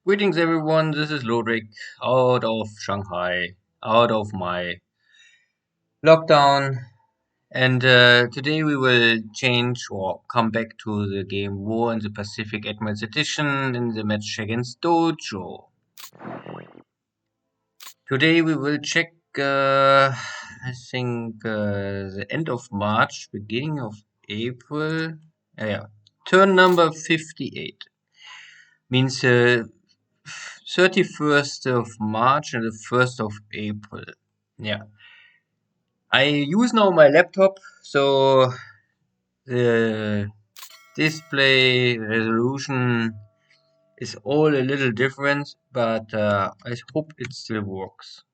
Greetings, everyone. This is Lodrik out of Shanghai, out of my lockdown. And today we will change or come back to the game War in the Pacific Admirals Edition in the match against Dojo. Today we will check, I think, the end of March, beginning of April. Yeah, turn number 58 means 31st of March and the 1st of April. Yeah. I use now my laptop, so the display resolution is all a little different, but I hope it still works.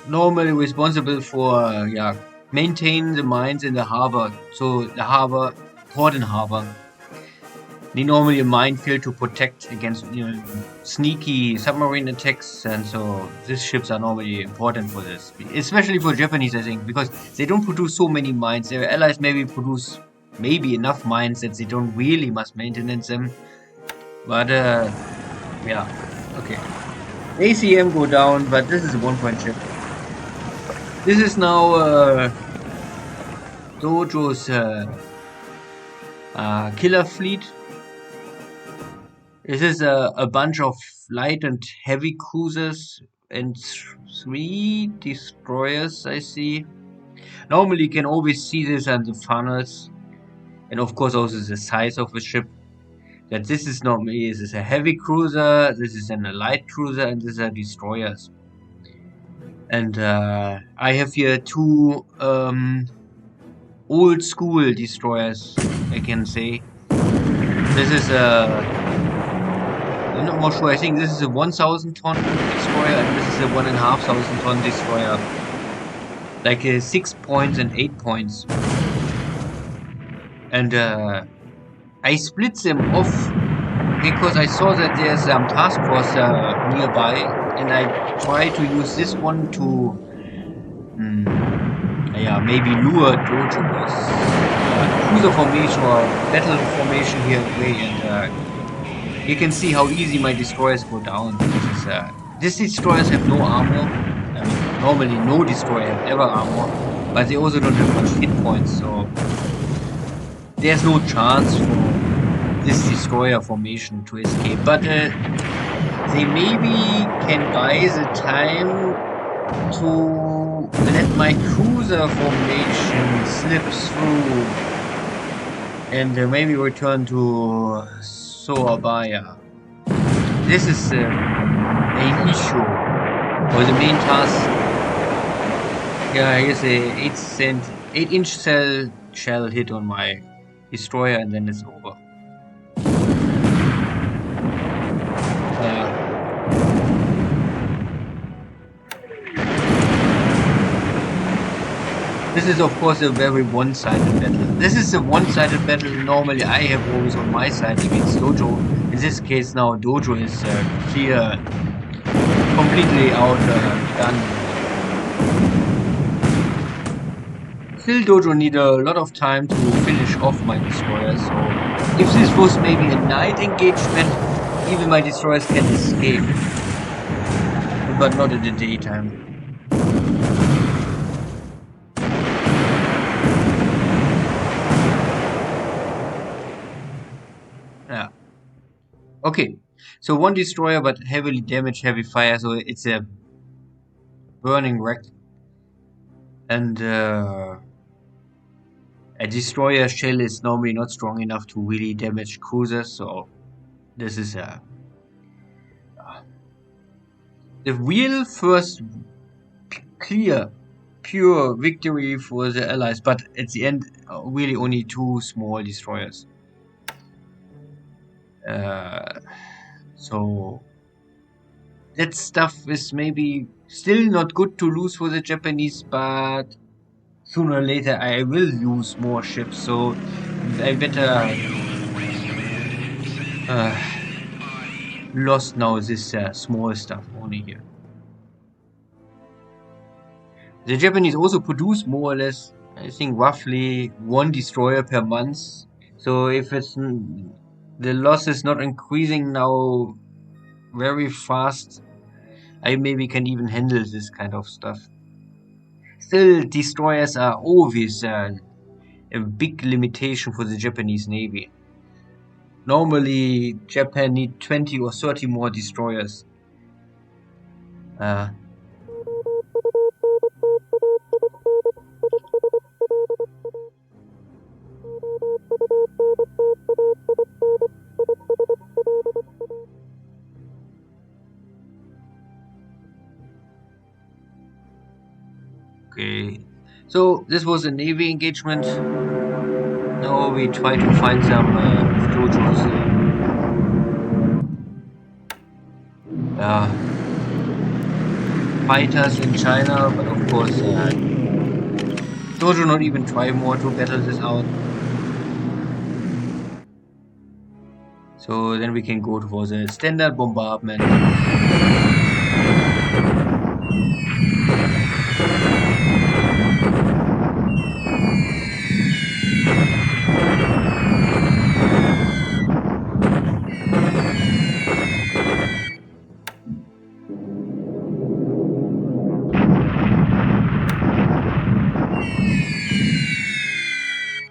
Normally responsible for maintain the mines in the harbor, so the harbor, port and harbor. Need normally a minefield to protect against sneaky submarine attacks, and so these ships are normally important for this, especially for Japanese, I think, because they don't produce so many mines. Their allies maybe produce maybe enough mines that they don't really must maintenance them. But yeah, okay. ACM go down, but this is a one-point ship. This is now Dojo's killer fleet. This is a bunch of light and heavy cruisers and three destroyers, I see. Normally, you can always see this on the funnels, and of course, also the size of the ship. That this is normally this is a heavy cruiser, this is a light cruiser, and these are destroyers. And I have here two old school destroyers, I can say. This is I'm not more sure. I think this is a 1,000 ton destroyer, and this is a 1,500 ton destroyer. Like 6 points and 8 points. And I split them off because I saw that there's some task force nearby, and I try to use this one to yeah, maybe lure Dojo's cruiser formation or battle formation here away, and you can see how easy my destroyers go down. These destroyers have no armor. I mean, normally no destroyer have ever armor, but they also don't have much hit points, so there's no chance for this destroyer formation to escape. But they maybe can buy the time to let my cruiser formation slip through and maybe return to Soabaya. This is the main issue, or the main task. Yeah, here's a 8-inch shell hit on my destroyer, and then it's over. This is of course a very one-sided battle. This is a one-sided battle normally I have always on my side against Dojo. In this case now Dojo is clear, completely outdone. Still Dojo need a lot of time to finish off my destroyers, so if this was maybe a night engagement, even my destroyers can escape. But not in the daytime. Yeah. Okay, so one destroyer but heavily damaged, heavy fire, so it's a burning wreck. And a destroyer shell is normally not strong enough to really damage cruisers, so this is the real first clear, pure victory for the Allies, but at the end, really only two small destroyers. So that stuff is maybe still not good to lose for the Japanese, but sooner or later I will lose more ships, so I better lost now this small stuff only here. The Japanese also produce more or less, I think, roughly one destroyer per month. So if it's the loss is not increasing now very fast, I maybe can even handle this kind of stuff. Still, destroyers are always a big limitation for the Japanese Navy. Normally, Japan need 20 or 30 more destroyers. Okay, so this was a Navy engagement. Now we try to find some Dojos. Fighters in China, but of course Dojo not even try more to battle this out. So then we can go for the standard bombardment.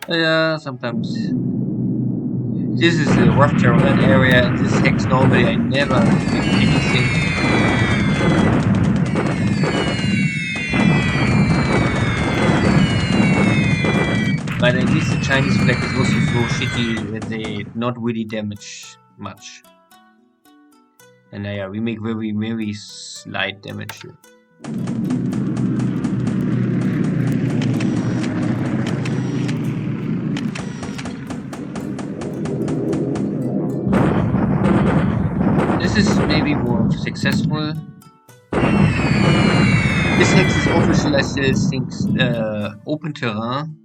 Yeah, sometimes. This is a rough terrain area, and this hex normally I never make anything. But at least the Chinese flag is also so shitty that they not really damage much. And yeah, we make very, very slight damage here. This is maybe more successful. This hex is official, I still think, open terrain.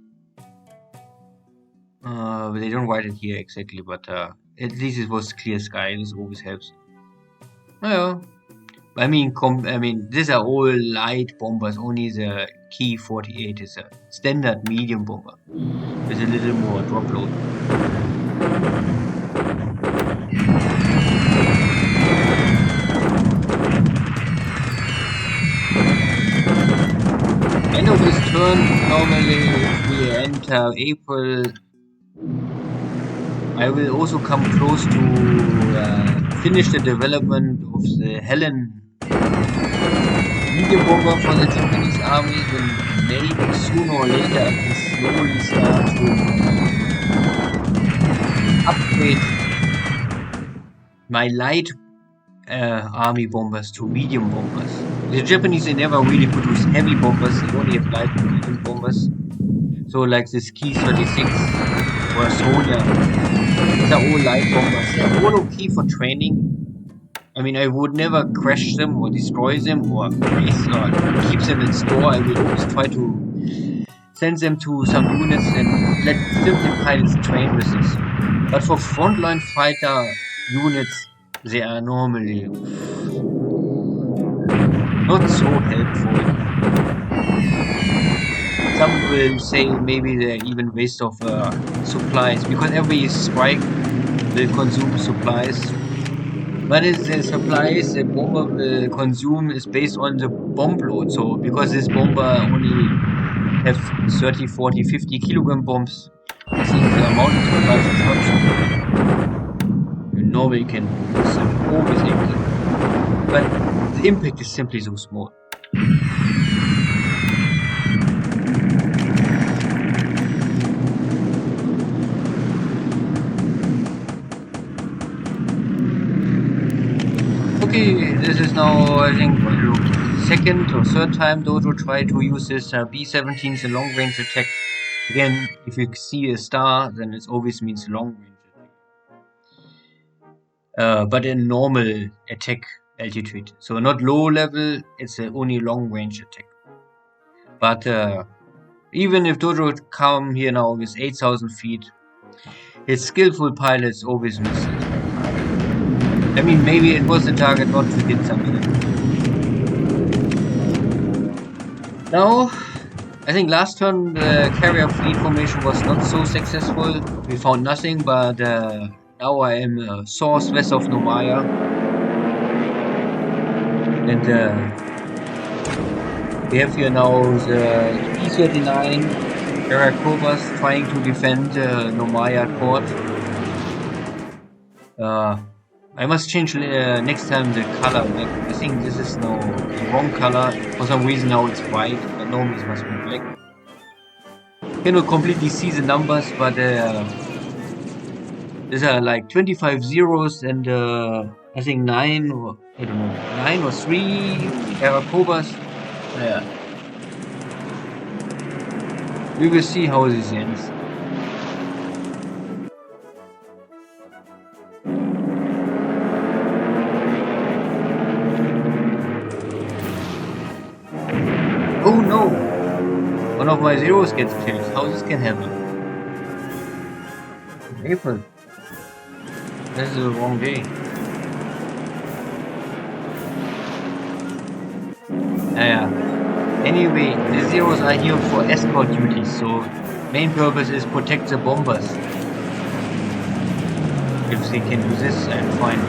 But they don't write it here exactly, but at least it was clear sky. This always helps. Oh, yeah. I mean, these are all light bombers. Only the Key 48 is a standard medium bomber with a little more drop load. End of this turn, normally we enter April. I will also come close to finish the development of the Helen medium bomber for the Japanese army. Then maybe sooner or later I can slowly start to upgrade my light army bombers to medium bombers. The Japanese, they never really produce heavy bombers, they only have light and medium bombers. So like this Key 36 or Sonia, these are all light bombers. They're all okay for training. I mean, I would never crash them or destroy them or keep them in store. I will always try to send them to some units and let simple pilots train with this. But for frontline fighter units, they are normally not so helpful. Some will say maybe they're even waste of supplies, because every strike will consume supplies. But the supplies the bomber will consume is based on the bomb load. So because this bomber only have 30, 40, 50 kilogram bombs, I think the amount of supplies is not so good. You normally can use them always empty. But the impact is simply so small. Okay, this is now, I think, second or third time Dojo try to use this B-17s, a long range attack. Again, if you see a star, then it always means long range attack. But in normal attack altitude. So not low level, it's only long range attack. But even if Dojo come here now with 8,000 feet, his skillful pilots always miss it. I mean, maybe it was the target not to hit something. Now, I think last turn the carrier fleet formation was not so successful. We found nothing, but now I am source west of Naya. And we have here now the E-39 Caracovas trying to defend Nomaya Court. I must change next time the color. I think this is now the wrong color. For some reason now it's white, but normally it must be black. Cannot completely see the numbers, but these are like 25 zeros and I think 9 or I don't know, 9 or 3 Caracovas. Yeah. We will see how this ends. Oh no! One of my zeros gets killed. How this can happen? April. This is the wrong day. Yeah. Anyway, the zeros are here for escort duties, so main purpose is protect the bombers. If they can do this, I'm fine.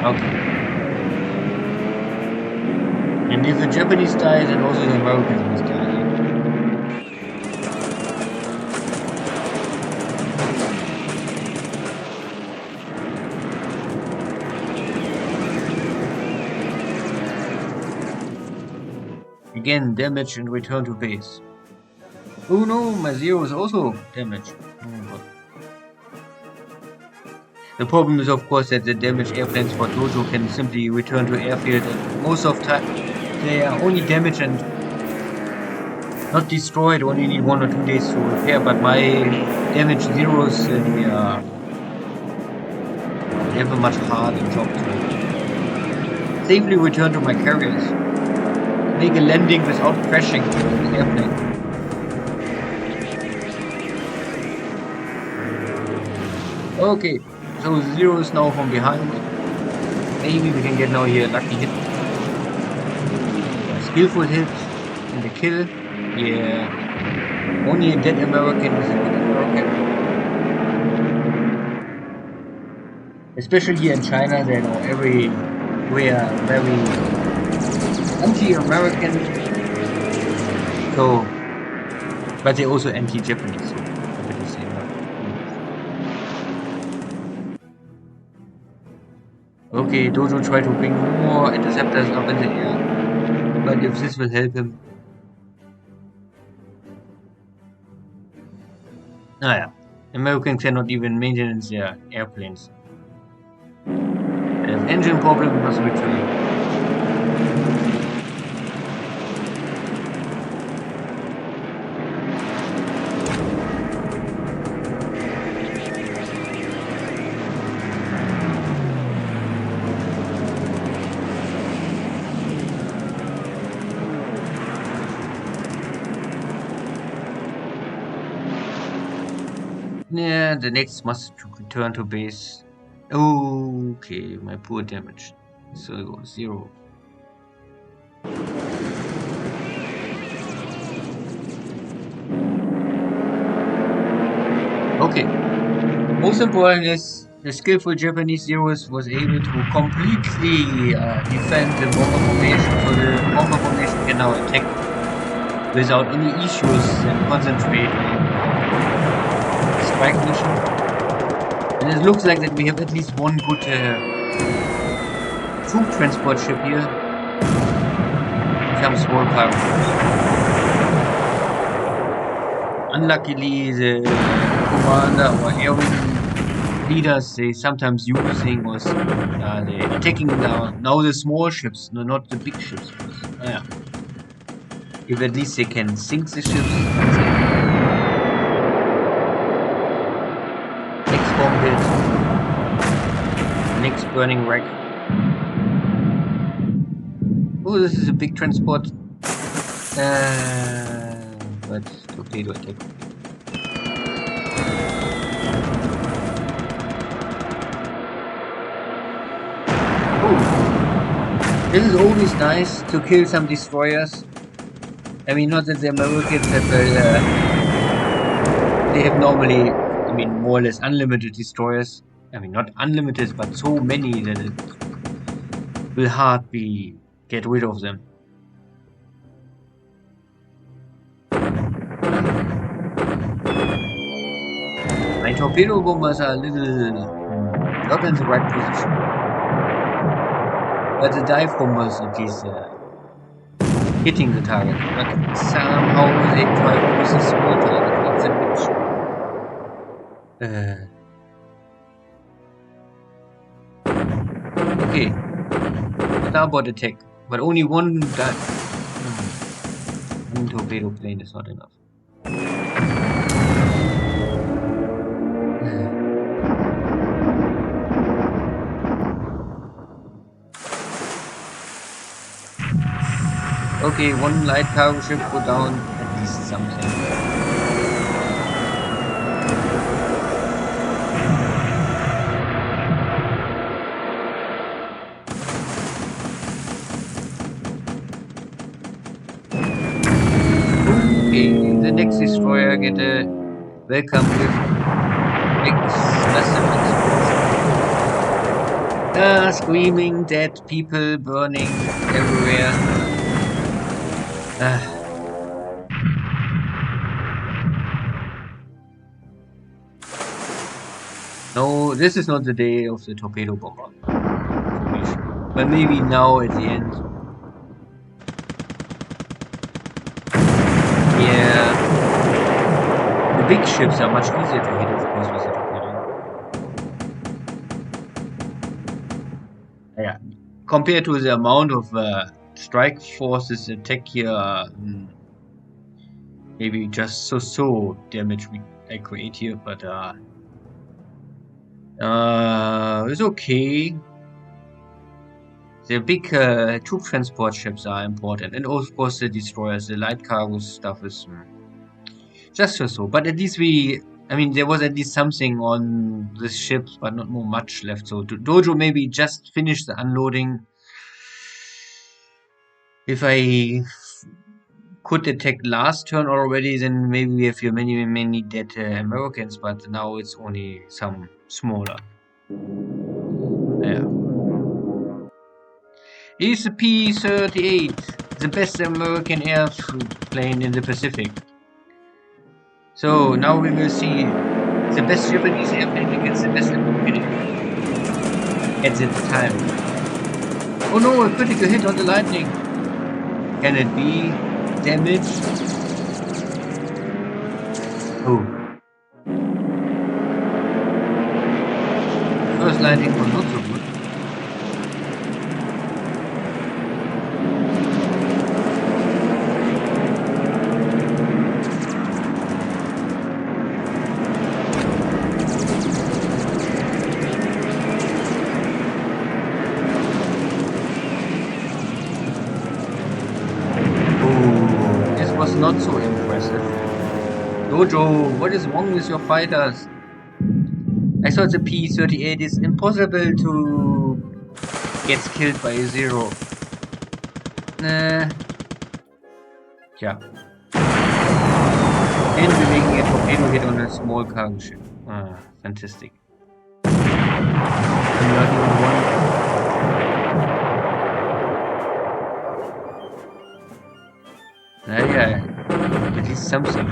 Okay. And if the Japanese die, then also the Americans must die. Again, damage and return to base. Oh no, my zero is also damaged. Oh my god. The problem is, of course, that the damaged airplanes for Dojo can simply return to airfield, and most of the time they are only damaged and not destroyed, only need 1 or 2 days to repair. But my damaged Zeros, they have a much harder job to safely return to my carriers. Make a landing without crashing the airplane. Okay, so Zeros now from behind. Maybe we can get now here a lucky hit. A skillful hit and a kill. Yeah. Only a dead American is a good American. Especially here in China, they know everywhere very anti-American. So, but they're also anti-Japanese. So I better say that. Okay, Dojo try to bring more interceptors up in the air, but if this will help him. Naya, Americans cannot even maintain their airplanes. They have engine problem, must return. Yeah, the next must return to base. Okay, my poor damage. So 0. Okay. Most important is the skillful Japanese Zeros was able to completely defend the bomber formation, so the bomber formation can now attack without any issues and concentrate on strike mission. And it looks like that we have at least one good troop transport ship here. Some small cargo. Unluckily, the commander or airwing leaders, they sometimes using was they attacking now the small ships, no, not the big ships. Yeah. If at least they can sink the ships. Next bomb hit. Next burning wreck. Oh, this is a big transport. But torpedo attack. Oh, this is always nice to kill some destroyers. I mean, not that the Americans have, they have normally, I mean, more or less unlimited destroyers. I mean, not unlimited, but so many that it will hardly get rid of them. My torpedo bombers are a little not in the right position. But the dive bombers at least hitting the target. But somehow they try to miss a small target. That's a okay. Starboard attack. But only one one torpedo plane is not enough. Okay, one light cargo ship go down, at least something. Okay, the next destroyer get a welcome with massive explosion. Screaming, dead people burning everywhere. No, this is not the day of the torpedo bomber. But maybe now at the end. Yeah. The big ships are much easier to hit, of course, with the torpedo. Yeah. Compared to the amount of strike forces attack here, maybe just so damage I create here, but it's okay. The big troop transport ships are important, and of course the destroyers. The light cargo stuff is just so. But at least I mean, there was at least something on this ship, but not more much left. So Dojo maybe just finished the unloading. If I could attack last turn already, then maybe we have here many dead Americans. But now it's only some smaller. Yeah. Is the P-38 the best American airplane in the Pacific? So now we will see the best Japanese airplane against the best American airplane at that time. Oh no, a critical hit on the lightning. Can it be damage? Oh. First lightning was not so good. Not so impressive. Dojo, what is wrong with your fighters? I thought the P-38 is impossible to get killed by a zero. Yeah. And we're making a torpedo hit on a small cargo ship. Ah, fantastic. I'm not even one. Yeah, at least something.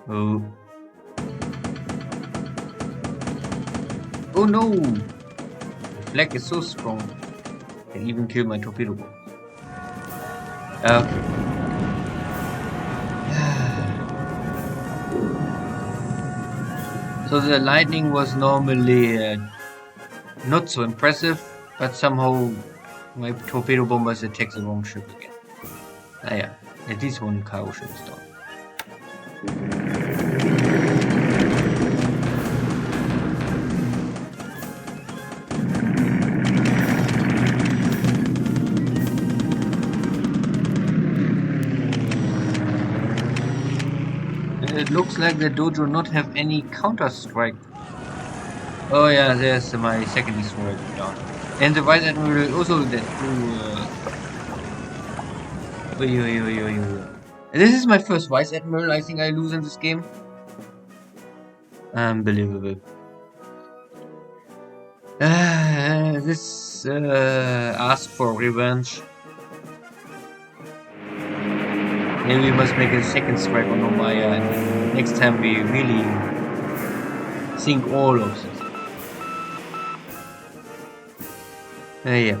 Oh. Oh no! The flag is so strong. Can even kill my torpedo bomb. Okay. So the lightning was normally not so impressive, but somehow my torpedo bombers attack the wrong ship again. Naya, at least one cargo ship is down. It looks like the Dojo not have any counter strike. Oh yeah, there's my second destroyer down. And the Vice Admiral also that This is my first Vice Admiral I think I lose in this game. Unbelievable. This asks for revenge. Maybe we must make a second strike on Naya, and next time we really think all of this. Yeah.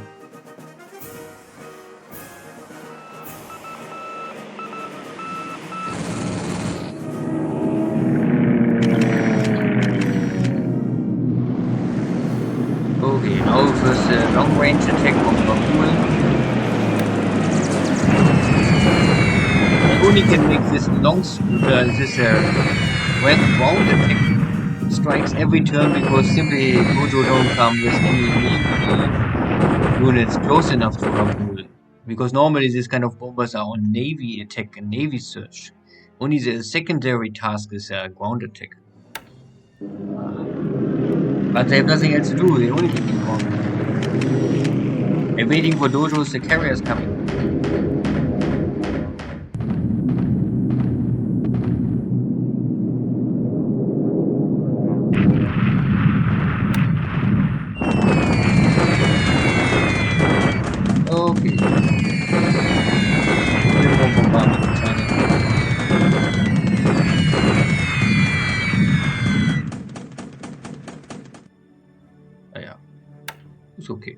Okay, now first long range attack on Babul. Only can make this ground attack strikes every turn because simply Dojo don't come with any units close enough to Kabul. Because normally this kind of bombers are on navy attack and navy search. Only the secondary task is ground attack. But they have nothing else to do, they only taking ground. They're waiting for Dojo's the carriers coming. Okay. Oh, yeah. It's okay.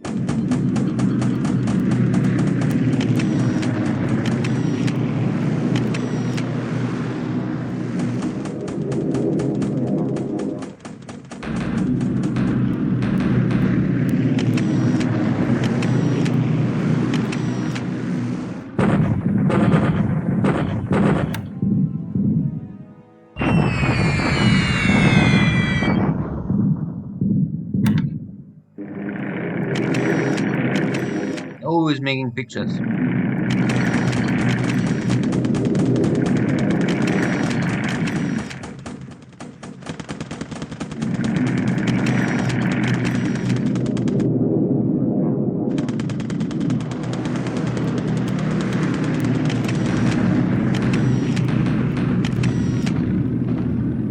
always making pictures.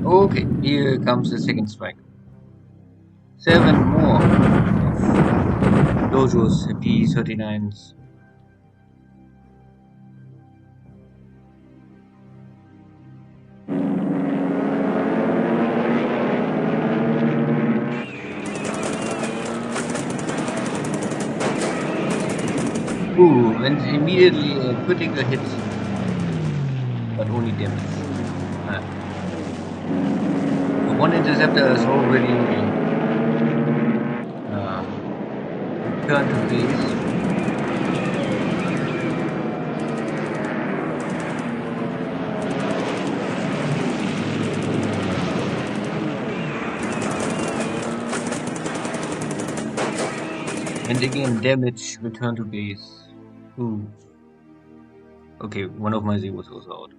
Okay, here comes the second strike. 7 more of Dojo's P-39s. Ooh, and immediately a critical hit, but only damage. One interceptor is already returned to base. And again, damage, return to base. Ooh. Okay, one of my zeros was out.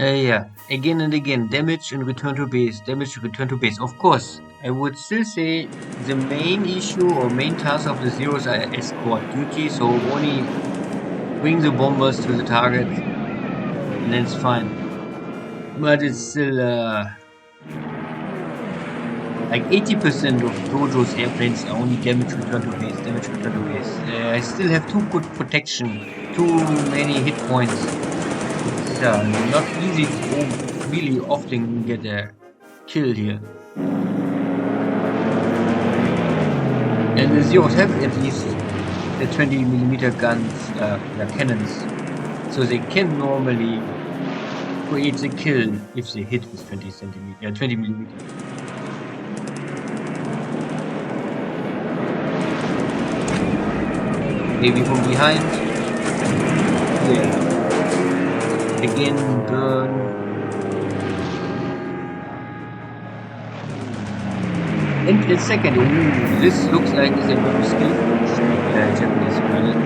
Yeah, again and again, damage and return to base, damage and return to base. Of course, I would still say the main issue or main task of the zeros are escort duty, so only bring the bombers to the target and then it's fine. But it's still like 80% of Dojo's airplanes are only damage return to base, damage return to base. I still have too good protection, too many hit points. It's not easy to really often get a kill here. And the Zeros have at least the 20mm guns, cannons, so they can normally create the kill if they hit with 20mm. Maybe from behind. Yeah. Again, burn. And a second, ooh, this looks like it's a very skillful Japanese pilot.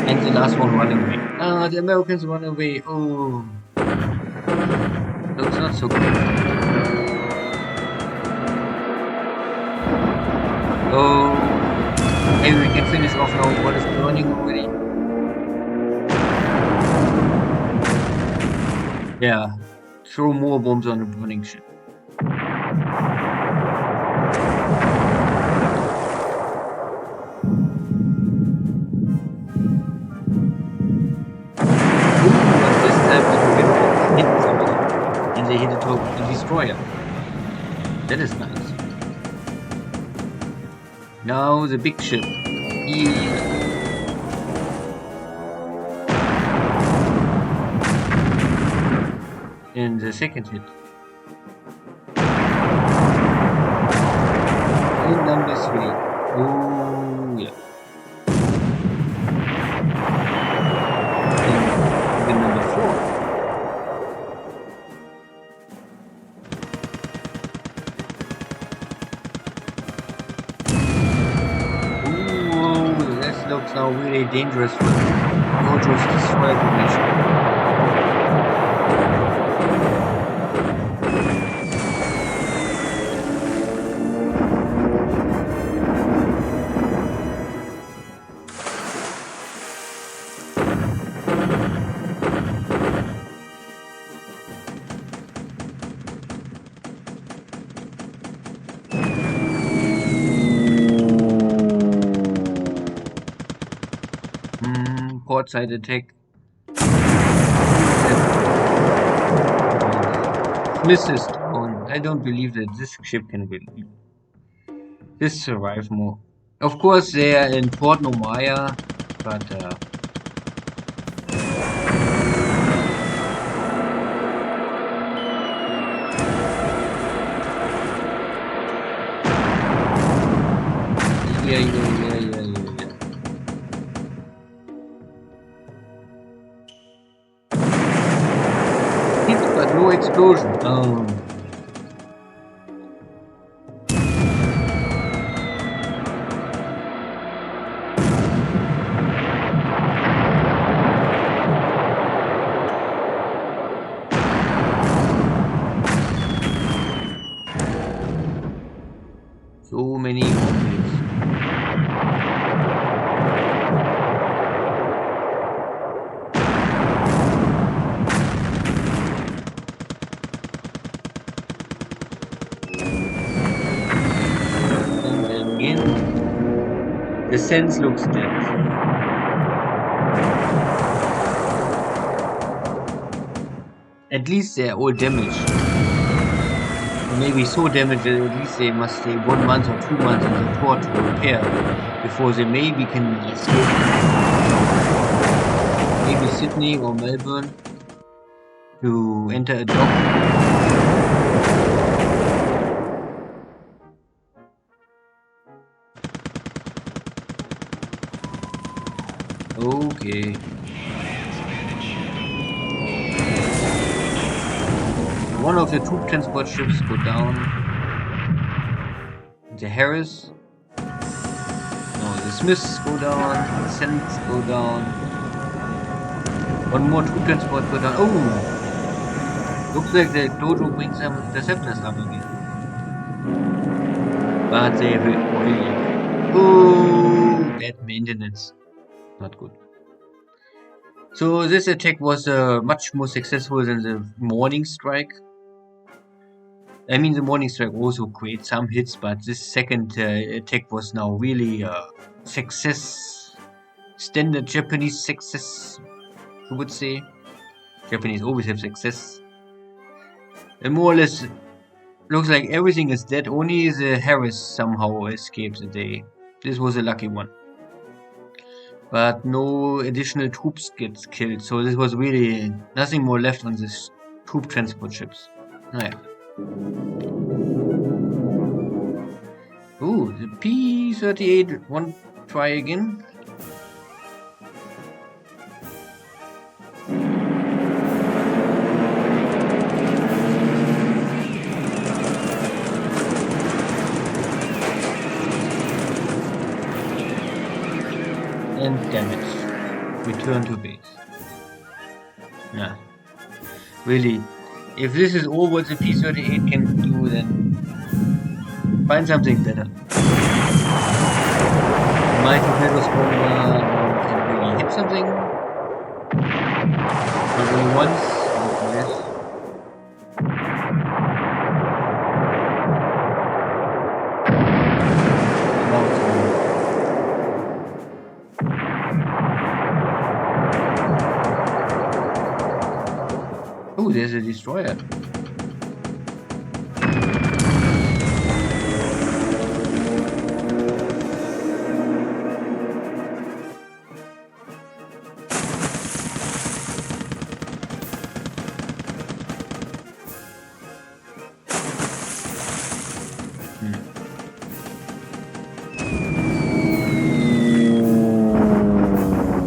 And the last one running away. Ah, the Americans run away. Oh, looks not so good. Oh, maybe we can finish off now. What is burning already? Yeah, throw more bombs on the burning ship. And they hit a destroyer. That is nice. Now the big ship. Yeah. And the second hit. And number 3. Oh yeah. And number 4. Looks now really dangerous for Dojo's destroyer formation. Port side attack. Missed on. I don't believe that this ship can win. This survive more. Of course, they are in Port Naya, but Yeah. Hit, but no explosion. Oh. So many conflicts. And then again, the sense looks dead. At least they're all damaged. Or maybe so damaged that at least they must stay 1 month or 2 months in the port to repair before they maybe can escape. Maybe Sydney or Melbourne to enter a dock. Okay. One of the troop transport ships go down. The Harris. No, the Smiths go down. The Sens go down. One more troop transport go down. Oh! Looks like the Dojo brings some interceptors up again. But they will really. Oh! Bad maintenance. Not good. So this attack was much more successful than the morning strike. I mean, the morning strike also created some hits, but this second attack was now really a success. Standard Japanese success, you would say. Japanese always have success. And more or less, looks like everything is dead. Only the Harris somehow escaped the day. This was a lucky one. But no additional troops gets killed, so this was really nothing more left on these troop transport ships. Naya. Ooh, the P-38 won't try again. And damage. Return to base. Nah. Really, if this is all what the P-38 can do, then find something better. My torpedoes can really hit something. Not only once, but twice. Oh, there's a destroyer.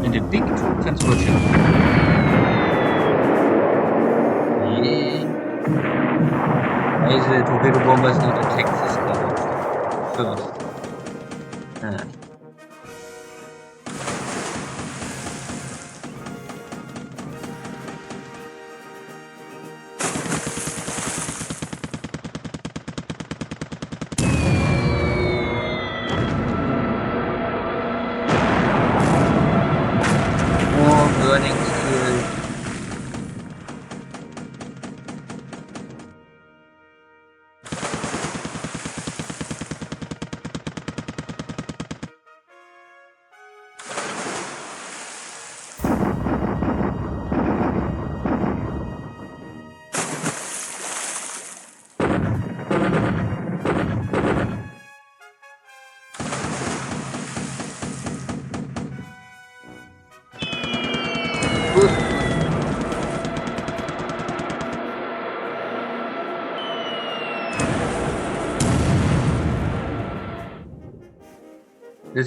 And a big troop transport ship. Why is the torpedo bombers not attack this cargo first? More burning steel. Good.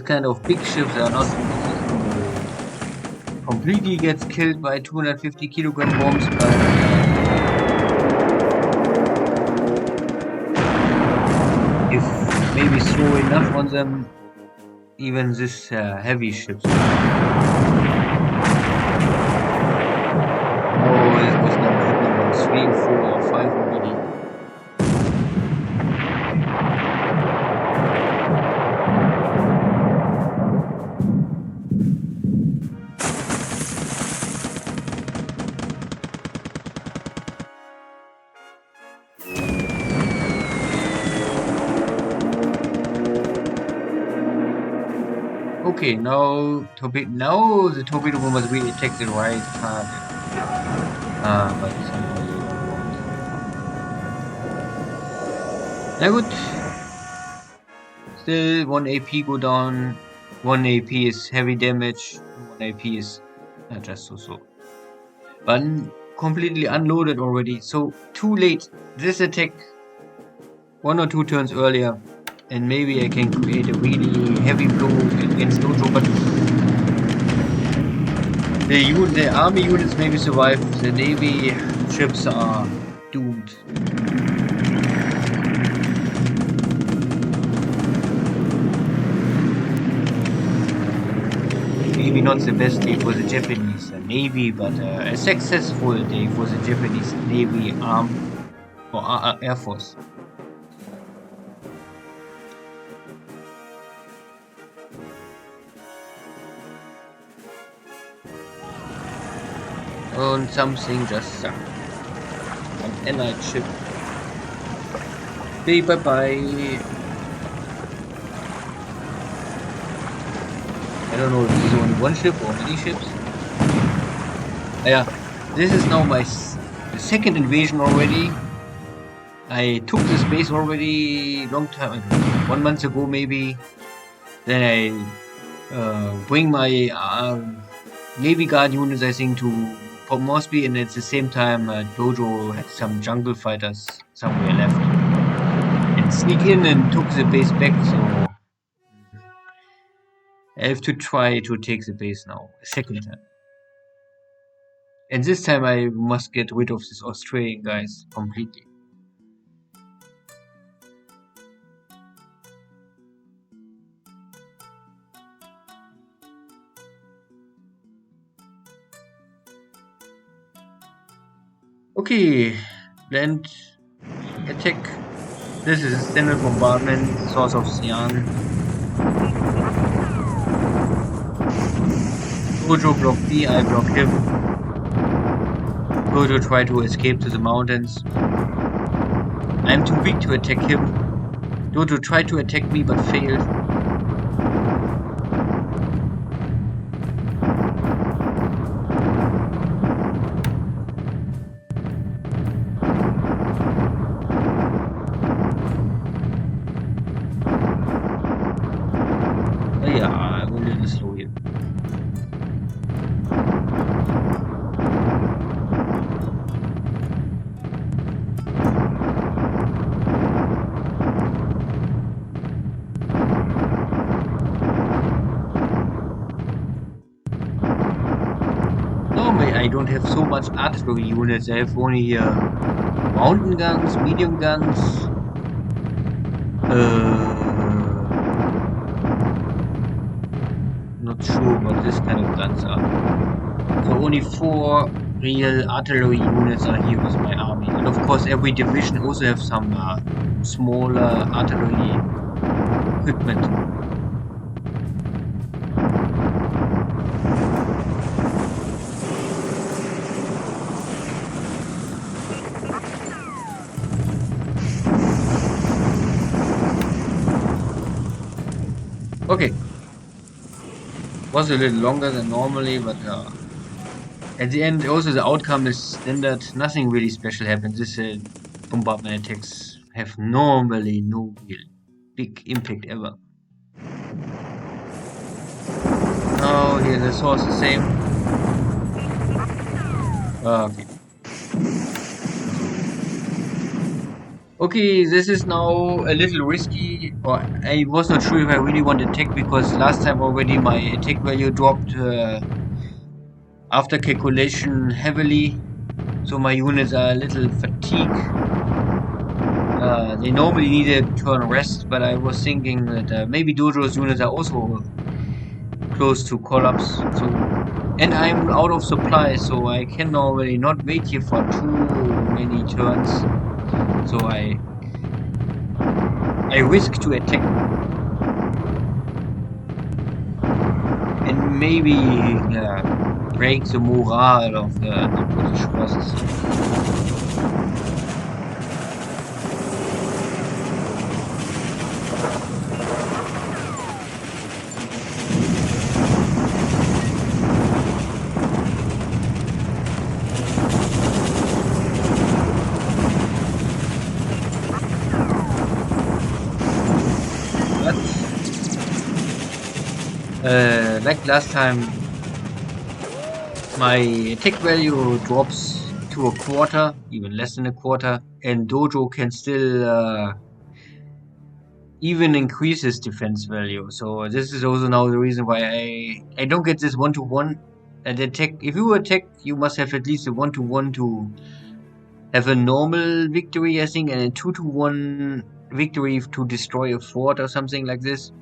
this kind of big ships are not completely gets killed by 250 kilogram bombs, but if maybe throw enough on them, even this heavy ships. Oh, this was number 3, 4, or 5 already. Okay, now the torpedo bombers really attack the right target. But somehow they don't. Now good. Still 1 AP go down. 1 AP is heavy damage. 1 AP is just so. But completely unloaded already. So too late. This attack 1 or 2 turns earlier. And maybe I can create a really heavy blow against Dojo, but the army units maybe survive. The navy ships are doomed. Maybe not the best day for the Japanese navy, but a successful day for the Japanese navy or air force. And something just sucked. An allied ship. Hey, bye-bye. I don't know if this is only one ship or many ships. Yeah, this is now my second invasion already. I took this base already long time ago, 1 month ago maybe. Then I bring my Navy Guard units, I think, to Port Moresby, and at the same time Dojo had some jungle fighters somewhere left. And sneak in and took the base back, so I have to try to take the base now, a second time. And this time I must get rid of these Australian guys completely. Okay, land attack. This is a standard bombardment, source of Cyan. Dojo block B, I block him. Dojo try to escape to the mountains. I'm too weak to attack him. Dojo tried to attack me but failed. I don't have so much artillery units. I have only here mountain guns, medium guns, not sure what this kind of guns are. So only 4 real artillery units are here with my army. And of course every division also have some smaller artillery equipment. Okay, was a little longer than normally, but at the end also the outcome is standard. Nothing really special happens. This bombardment attacks have normally no real big impact ever. Oh, here the source the same. Okay. Okay, this is now a little risky, or I was not sure if I really want to attack because last time already my attack value dropped after calculation heavily, so my units are a little fatigued. They normally need a turn rest, but I was thinking that maybe Dojo's units are also close to collapse. So, and I'm out of supply, so I can normally not wait here for too many turns. So I risk to attack and maybe break the morale of the British forces. But like last time, my attack value drops to a quarter, even less than a quarter, and Dojo can still even increase his defense value. So this is also now the reason why I don't get this 1-to-1 and attack. If you attack, you must have at least a 1-to-1 to have a normal victory, I think, and a 2-to-1 victory to destroy a fort or something like this.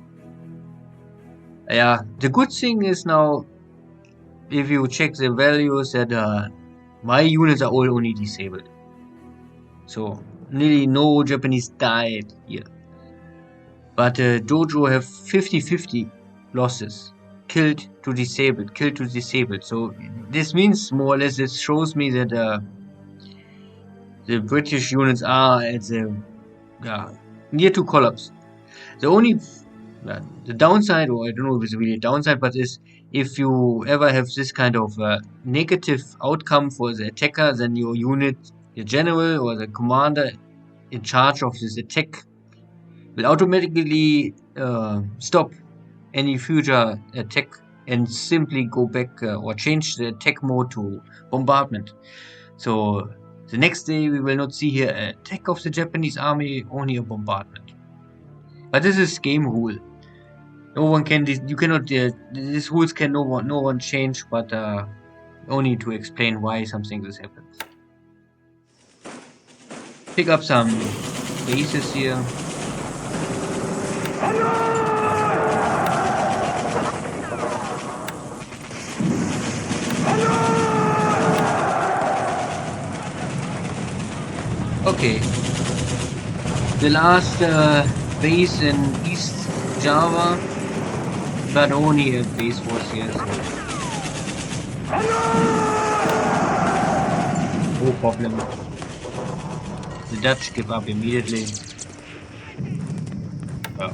Yeah, the good thing is now, if you check the values, that my units are all only disabled. So nearly no Japanese died here. But Dojo have 50-50 losses. Killed to disabled, killed to disabled. So this means more or less, it shows me that the British units are at the near to collapse. The only the downside, or I don't know if it's really a downside, but is if you ever have this kind of negative outcome for the attacker, then your unit, the general or the commander in charge of this attack will automatically stop any future attack and simply go back or change the attack mode to bombardment. So the next day we will not see here an attack of the Japanese army, only a bombardment. But this is game rule. No one can. You cannot. These rules can no one change. But only to explain why something this happens. Pick up some bases here. Okay. The last base in East Java, but only a base was here. So. No problem. The Dutch give up immediately. Oh.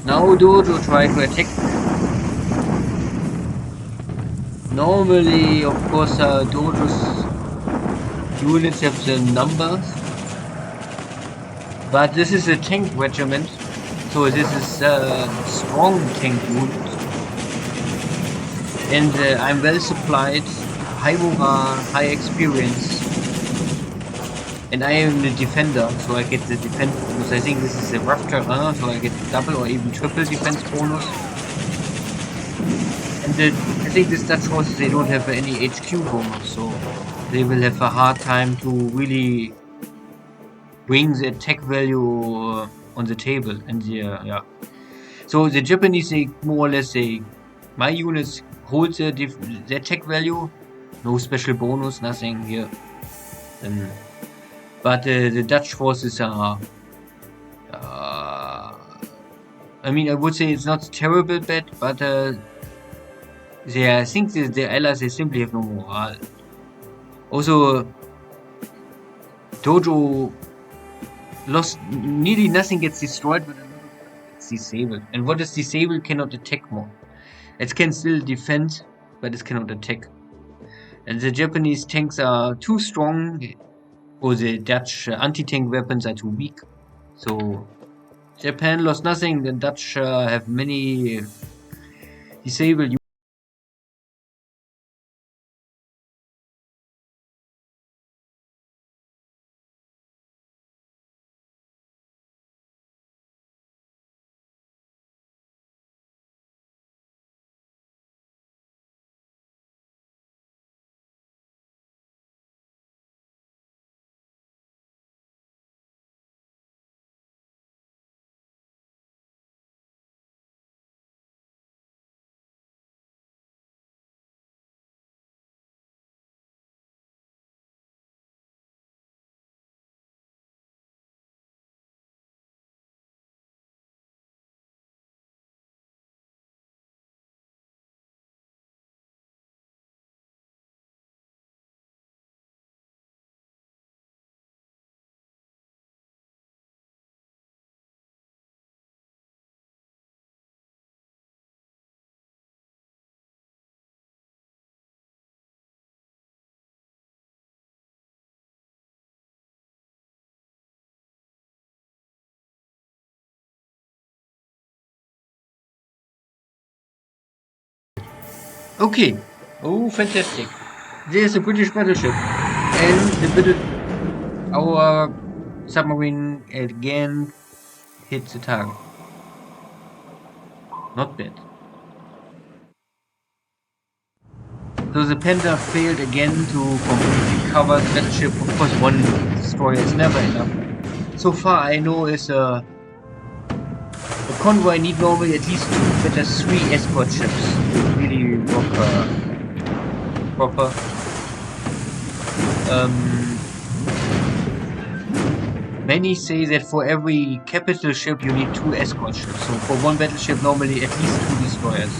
Now Dojo try to attack. Normally, of course, Dojo's units have the numbers, but this is a tank regiment, so this is a strong tank unit. And I'm well supplied, high morale, high experience. And I am the defender, so I get the defense bonus. I think this is a rough terrain, so I get double or even triple defense bonus. And I think these Dutch forces, they don't have any HQ bonus, so they will have a hard time to really bring the attack value on the table. And yeah. So the Japanese, they more or less, my units hold the attack value, no special bonus, nothing here. But the Dutch forces are, I mean, I would say it's not terrible bad, but I think the allies, they simply have no morale. Also, Dojo lost, nearly nothing gets destroyed, but it's disabled. And what is disabled cannot attack more. It can still defend, but it cannot attack. And the Japanese tanks are too strong, or the Dutch anti-tank weapons are too weak. So Japan lost nothing. The Dutch have many Disable. Okay. Oh, fantastic. There's a British battleship. And our submarine again hits the target. Not bad. So the Panther failed again to completely cover the battleship. Of course, one destroyer is never enough. So far, I know is a convoy need normally at least two, better three escort ships to really work proper. Many say that for every capital ship you need two escort ships. So for one battleship normally at least two destroyers.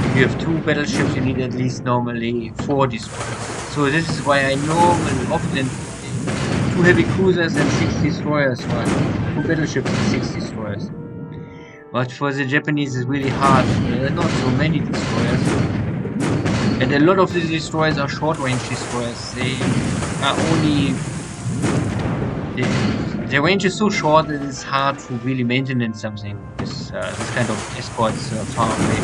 If you have two battleships you need at least normally four destroyers. So this is why I normally often two heavy cruisers and 6 destroyers, or two battleships and 6 destroyers. But for the Japanese it's really hard. There are not so many destroyers. And a lot of these destroyers are short-range destroyers. They are only... Their range is so short that it's hard to really maintain something with this kind of escorts far away.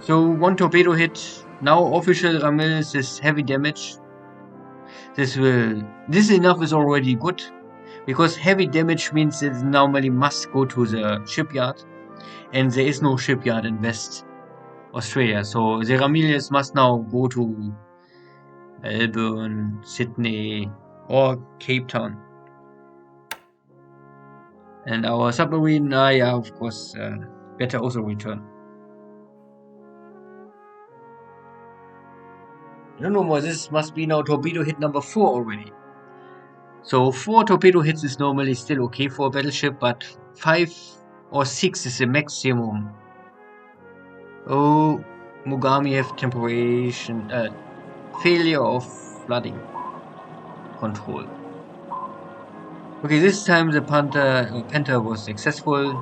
So one torpedo hit. Now official Ramil is heavy damage. This enough is already good, because heavy damage means it normally must go to the shipyard, and there is no shipyard in West Australia. So the Ramilius must now go to Melbourne, Sydney, or Cape Town. And our submarine Naya, of course, better also return. I don't know more. This must be now torpedo hit number 4 already. So 4 torpedo hits is normally still okay for a battleship, but 5 or 6 is the maximum. Oh, Mogami have temperation, failure of flooding control. Okay, this time the Panther was successful.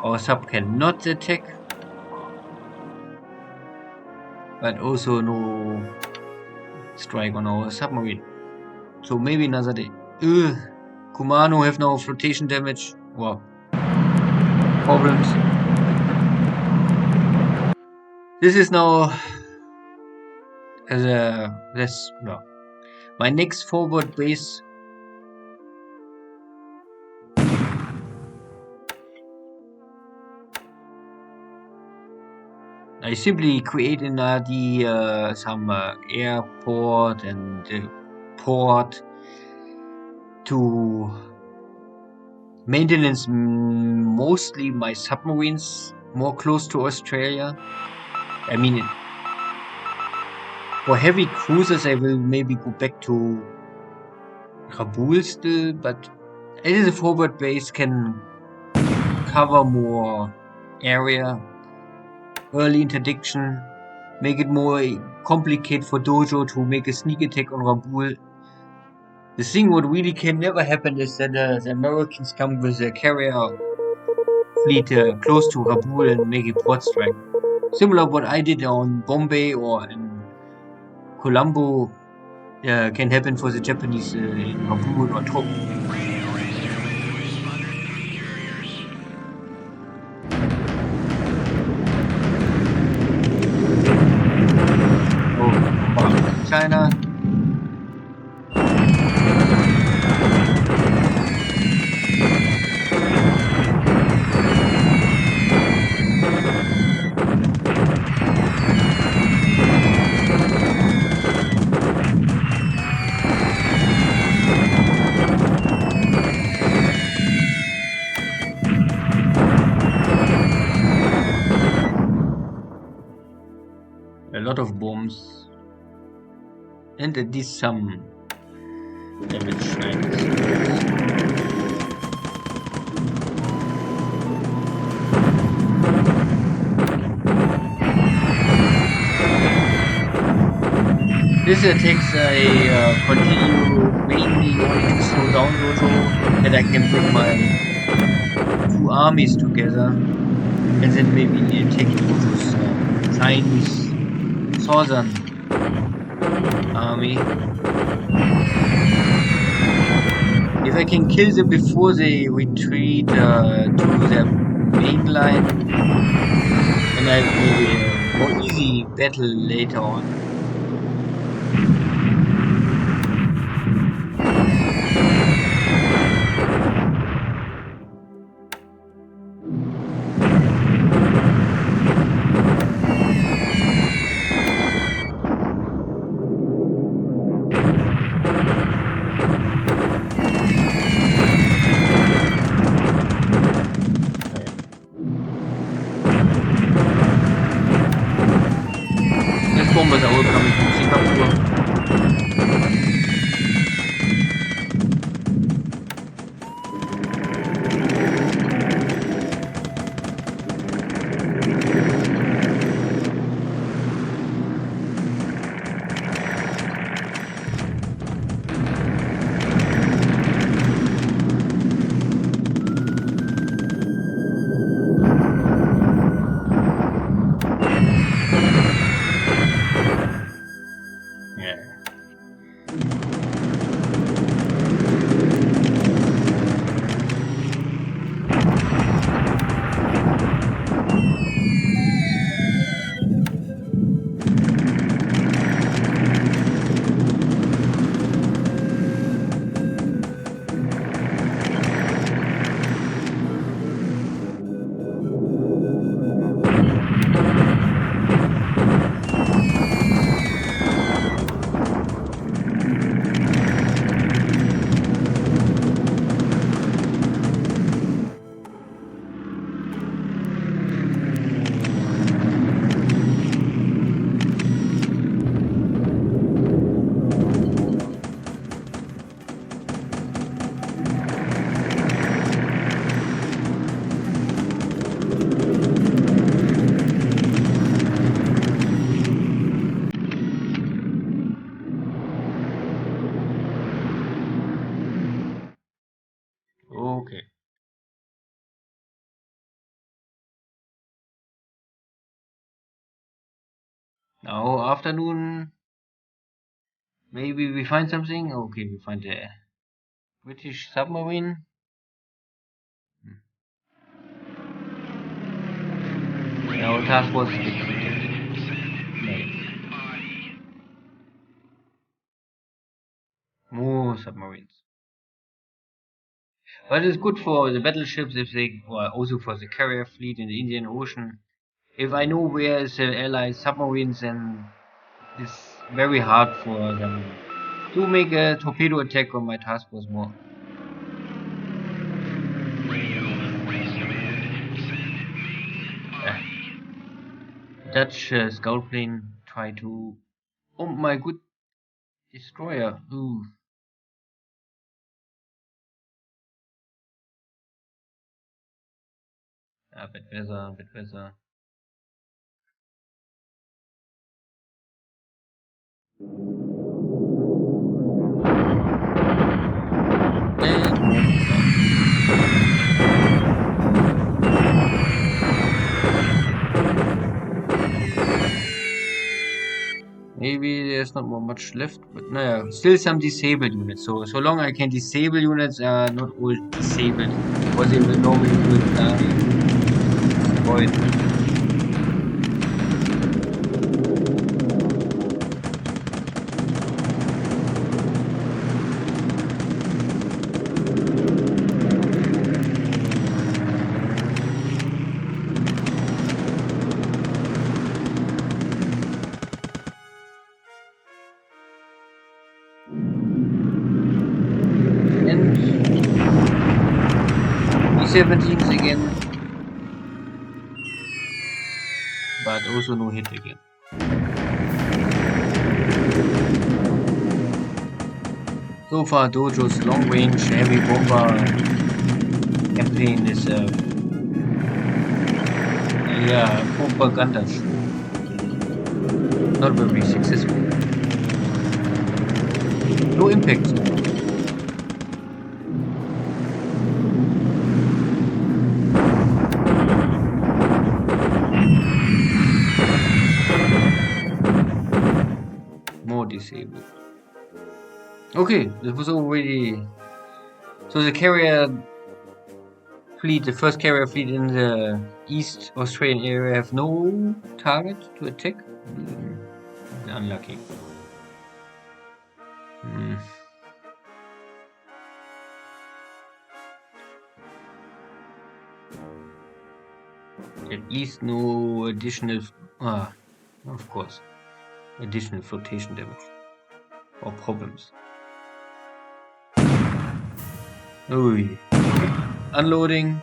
Our sub cannot attack, but also no strike on our submarine. So maybe another day. Kumano have now flotation damage. Wow. Problems. This is now my next forward base. I simply create in some airport and port to maintenance mostly my submarines more close to Australia. I mean, for heavy cruisers I will maybe go back to Kabul still, but as a forward base can cover more area. Early interdiction, make it more complicated for Dojo to make a sneak attack on Kabul. The thing what really can never happen is that the Americans come with a carrier fleet close to Kabul and make a port strike. Similar what I did on Bombay or in Colombo. can happen for the Japanese harpoon or top. Oh, China. A lot of bombs. And at least some damage. This takes I continue mainly only to slow down Dojo, that I can bring my two armies together, and then maybe take Dojo's Chinese southern army. If I can kill them before they retreat to their main line, then I have maybe a more easy battle later on. Bombers are all coming from Singapore. Okay. Now afternoon, maybe we find something. Okay, we find a British submarine. Our task was more submarines. But it's good for the battleships if they, or also for the carrier fleet in the Indian Ocean. If I know where is the Allied submarines, then it's very hard for them to make a torpedo attack on my task force more. Dutch scout plane try to. Oh my good destroyer! Ooh. Bit better, bit better. Maybe there's not more much left, but no, still some disabled units. So long I can disable units, not all disabled, because they will normally will die. Destroyed. And B-17s again, but also no hit again. So far, Dojo's long-range heavy bomber campaign is propaganda show. Not very successful. No impact. More disabled. Okay, this was already. So the carrier fleet, the first carrier fleet in the East Australian area, have no target to attack. Unlucky. At least no additional. Of course, additional flotation damage or problems. Oh, unloading.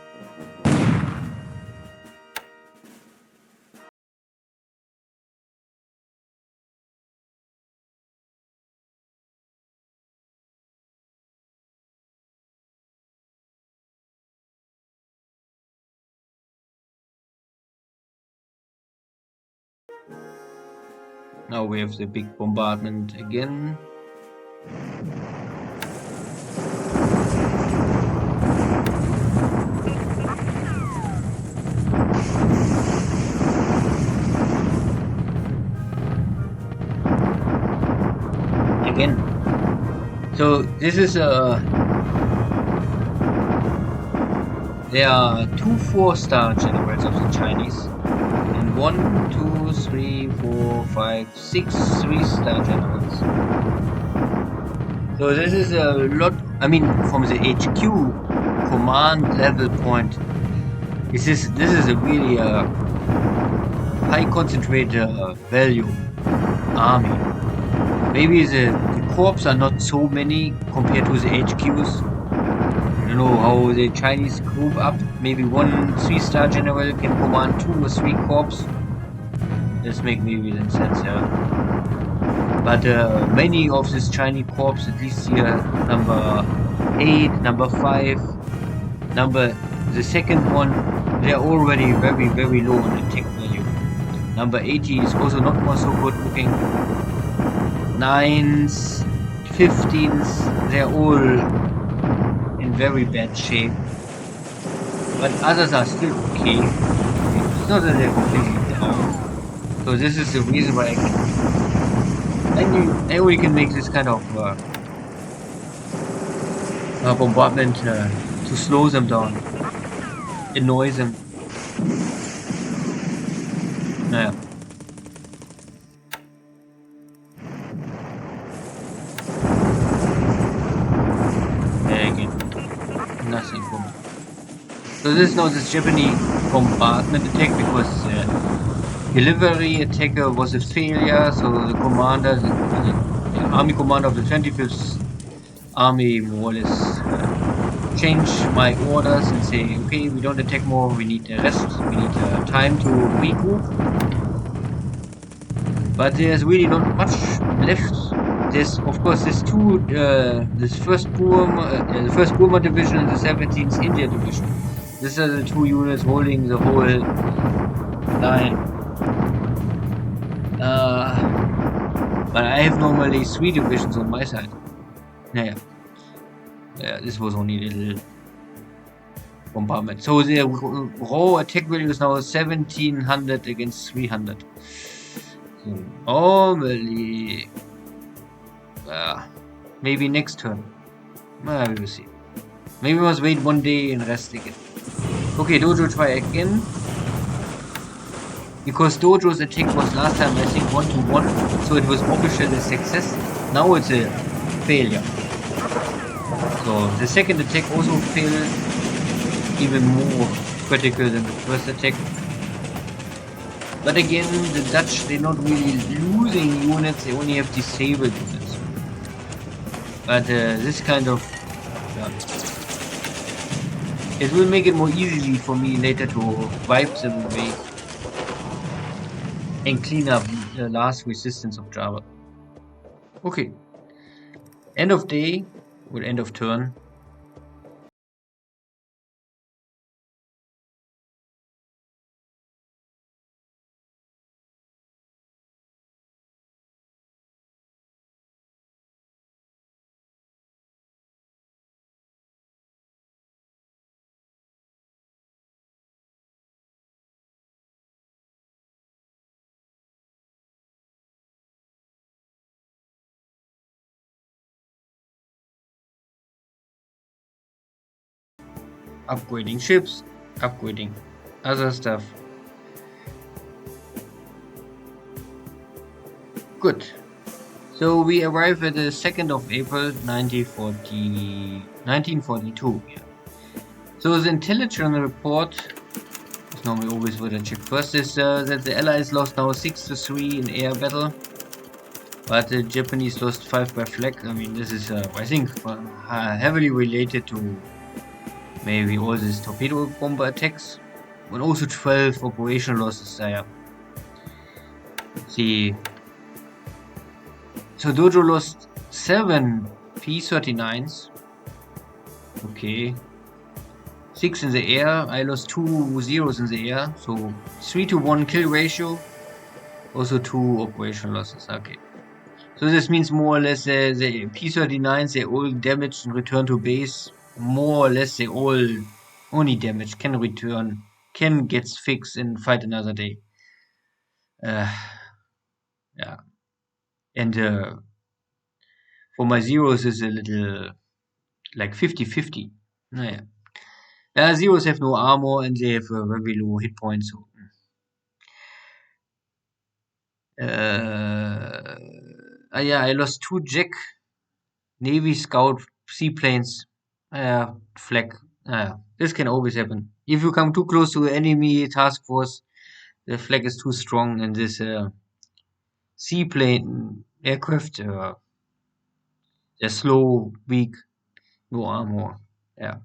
Now we have the big bombardment again. Again. So this is there are 2 4-star generals of the Chinese, and 1, 2, 3, 4, 5, 6 3-star generals. So this is a lot. I mean, from the HQ command level point, this is a really high concentrated value army. Maybe the corps are not so many compared to the HQs. I don't know how the Chinese group up. Maybe 1 3-star general can command 2 or 3 corps. This makes maybe sense, yeah. But many of these Chinese corps, at least here, number 8, number 5, the second one, they're already very, very low on attack value. Number 80 is also not more so good looking. 9s, 15s, they're all in very bad shape. But others are still okay. It's not that they're completely down. So this is the reason why I only can make this kind of bombardment to slow them down, annoy them. Naya. Again, nothing for me. So this is now this Japanese bombardment attack because delivery attacker was a failure. So the commander, the army commander of the 25th Army, more or less change my orders and say, okay, we don't attack more. We need a rest. We need time to regroup. But there's really not much left. There's, of course, there's two. This first Burma division and the 17th India division. These are the 2 units holding the whole line. But I have normally 3 divisions on my side. Naja. This was only a little bombardment. So the raw attack value is now 1700 against 300. So normally, maybe next turn. We will see. Maybe we must wait one day and rest again. Okay, Dojo try again. Because Dojo's attack was last time I think 1-1, so it was officially a success. Now it's a failure. So the second attack also failed, even more critical than the first attack. But again, the Dutch, they're not really losing units, they only have disabled units. But this kind of... it will make it more easily for me later to wipe them away and clean up the last resistance of Java. Okay. End of day or end of turn. Upgrading ships, upgrading other stuff. Good. So we arrive at the 2nd of April 1942. Yeah. So the intelligence report is normally always what I check first is that the Allies lost now 6-3 in air battle, but the Japanese lost 5 by flak. I mean, this is I think heavily related to maybe all these torpedo bomber attacks, and also 12 operational losses there. Let's see. So Dojo lost 7 P-39s. Okay. 6 in the air. I lost 2 zeros in the air. So 3-1 kill ratio. Also 2 operational losses. Okay. So this means more or less the P-39s, they all damaged and return to base. More or less they all only damaged, can return, can get fixed and fight another day. Yeah. And for my zeros is a little like 50-50. Naya. Zeros have no armor and they have very low hit points. So. Yeah, I lost 2 Jack Navy Scout seaplanes. Flag. This can always happen. If you come too close to enemy task force, the flag is too strong and this seaplane aircraft, they're slow, weak, no armor. Yeah.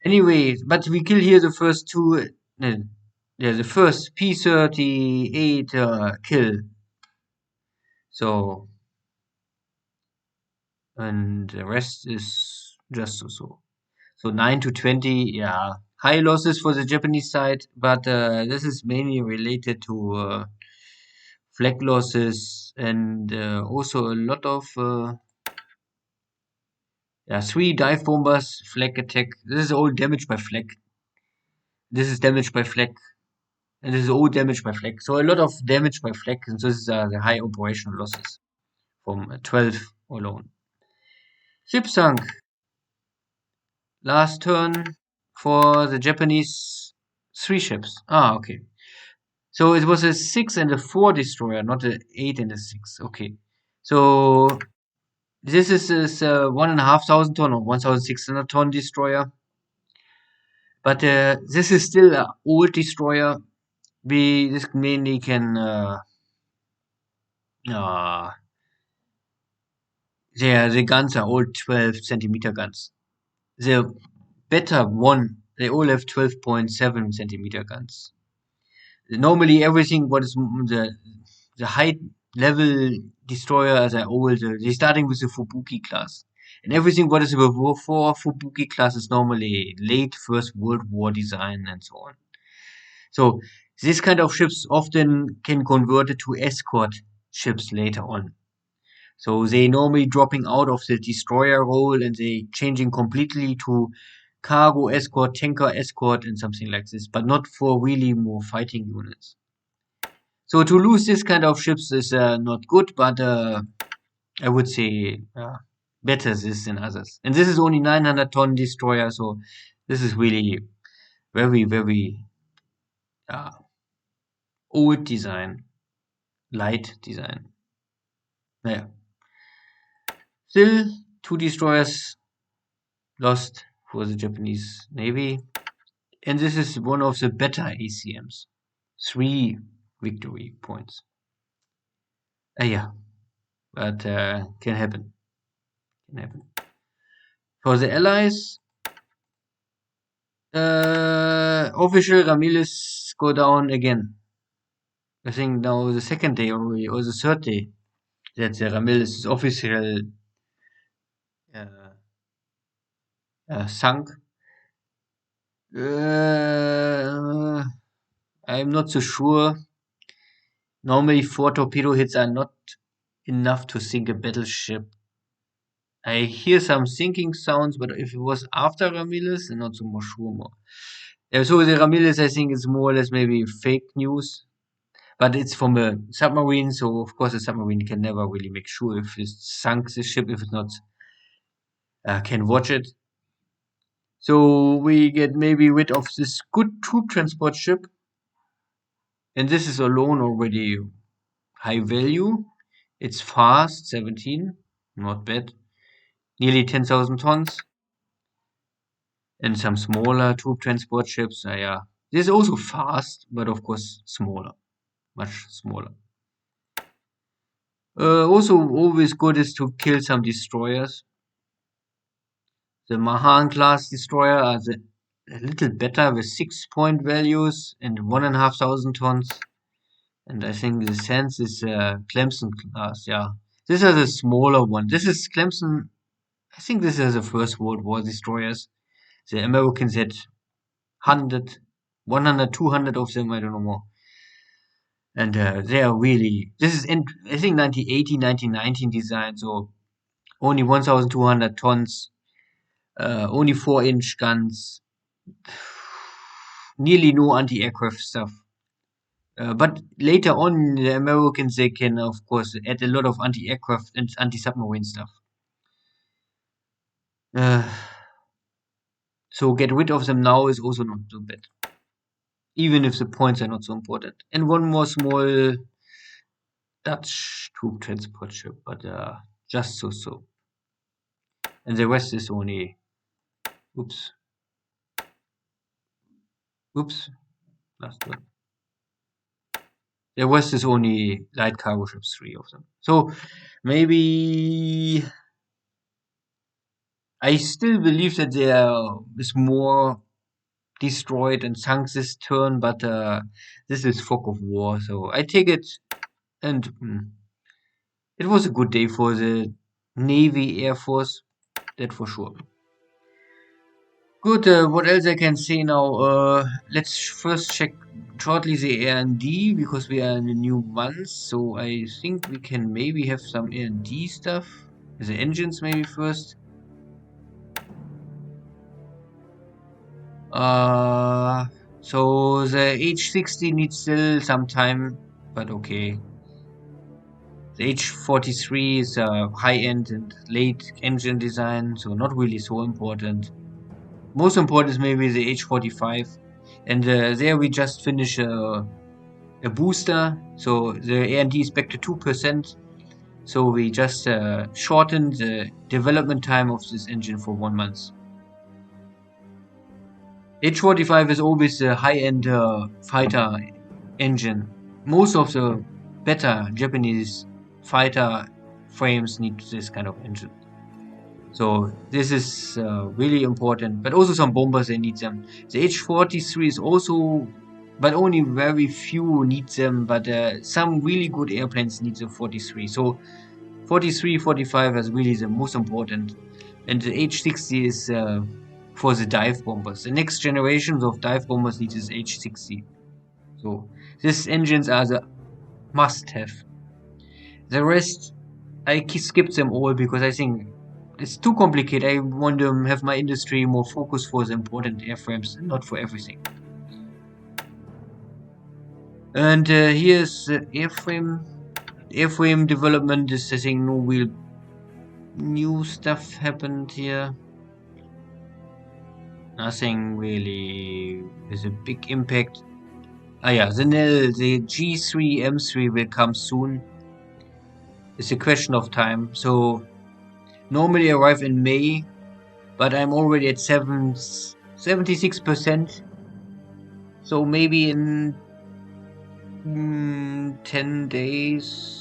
Anyway, but we kill here the first 2. Yeah, the first P-38 kill. So, and the rest is just so. So 9-20, yeah, high losses for the Japanese side, but this is mainly related to flag losses and also a lot of 3 dive bombers, flag attack. This is all damage by flag. This is damage by flag. And this is all damage by flag. So a lot of damage by flag, and this is the high operational losses from 12 alone. Ship sunk. Last turn for the Japanese 3 ships. Okay. So it was a 6 and a 4 destroyer, not a 8 and a 6. Okay. So this is a 1,500 ton or 1,600 ton destroyer. But this is still an old destroyer. This mainly can the guns are all 12 centimeter guns. The better one, they all have 12.7 centimeter guns. Normally everything what is the high level destroyers are old. They're starting with the Fubuki class. And everything what is above 4 Fubuki class is normally late First World War design and so on. So this kind of ships often can convert it to escort ships later on. So they normally dropping out of the destroyer role and they changing completely to cargo escort, tanker escort, and something like this, but not for really more fighting units. So to lose this kind of ships is not good, but I would say better this than others. And this is only 900-ton destroyer, so this is really very, very uh, old design, light design. Naja. Still, 2 destroyers lost for the Japanese Navy. And this is one of the better ACMs. 3 victory points. Yeah, but can happen. Can happen. For the Allies, official Ramirez go down again. I think now the second day already, or the third day, that the Ramirez is official sunk. I'm not so sure. Normally 4 torpedo hits are not enough to sink a battleship. I hear some sinking sounds, but if it was after Ramirez, I'm not so much sure more. So the Ramirez, I think, is more or less maybe fake news, but it's from a submarine, so of course a submarine can never really make sure if it sunk the ship, if it's not can watch it. So we get maybe rid of this good troop transport ship, and this is alone already high value. It's fast, 17, not bad. Nearly 10,000 tons. And some smaller troop transport ships. Yeah, this is also fast, but of course smaller, much smaller. Also, always good is to kill some destroyers. The Mahan class destroyer are a little better with 6-point values and 1,500 tons. And I think the sense is Clemson class. Yeah, this is a smaller one. This is Clemson. I think this is the First World War destroyers. The Americans had 100, 100, 200 of them. I don't know more. And they are really, this is, I think, 1918, 1919 design, so only 1,200 tons, only 4-inch guns, nearly no anti-aircraft stuff. But later on, the Americans, they can, of course, add a lot of anti-aircraft and anti-submarine stuff. So get rid of them now is also not so bad, even if the points are not so important. And one more small Dutch troop transport ship, but just so. And the rest is only, oops, last one. The rest is only light cargo ships, 3 of them. So maybe I still believe that there is more destroyed and sunk this turn, but this is fog of war, so I take it. And it was a good day for the Navy, Air Force, that for sure. Good, what else I can say now? Let's first check shortly the R&D, because we are in a new month, so I think we can maybe have some R&D stuff. The engines maybe first. So the H60 needs still some time, but okay. The H43 is a high-end and late engine design, so not really so important. Most important is maybe the H45, and there we just finish a booster, so the R&D is back to 2%. So we just shortened the development time of this engine for 1 month. H45 is always a high-end fighter engine. Most of the better Japanese fighter frames need this kind of engine. So this is really important, but also some bombers, they need them. The H-43 is also, but only very few need them, but some really good airplanes need the 43. So 43, 45 is really the most important. And the H-60 is for the dive bombers. The next generations of dive bombers need this H-60. So these engines are the must-have. The rest, I skipped them all because I think it's too complicated. I want to have my industry more focused for the important airframes and not for everything. And here's airframe. Airframe development is, I think, no real new stuff happened here. Nothing really with a big impact. Ah yeah, the G3 M3 will come soon. It's a question of time. So normally arrive in May, but I'm already at 76%. So maybe in 10 days.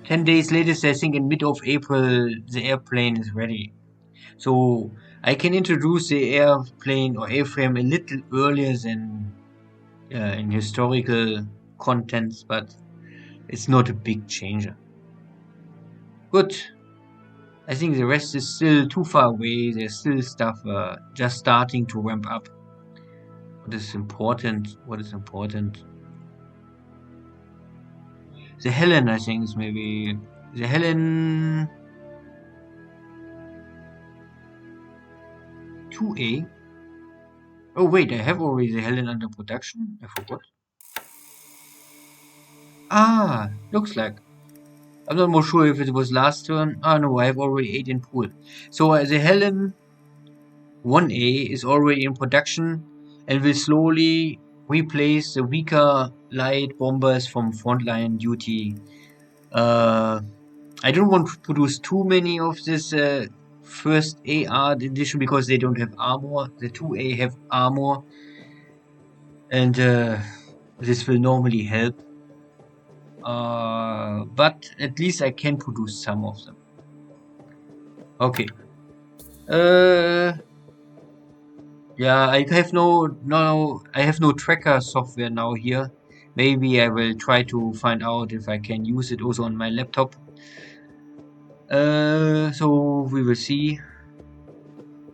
10 days latest, I think in mid of April, the airplane is ready. So I can introduce the airplane or airframe a little earlier than in historical contents, but it's not a big changer. Good. I think the rest is still too far away. There's still stuff just starting to ramp up. What is important? What is important? The Helen, I think, is maybe the Helen 2A. Oh wait, I have already the Helen under production. I forgot. Ah, looks like. I'm not more sure if it was last turn. Ah no, I have already 8 in pool. So the Helen 1A is already in production and will slowly replace the weaker light bombers from frontline duty. I don't want to produce too many of this first AR edition because they don't have armor. The 2A have armor, and this will normally help. But at least I can produce some of them. Okay. Yeah, I have no tracker software now here. Maybe I will try to find out if I can use it also on my laptop. So we will see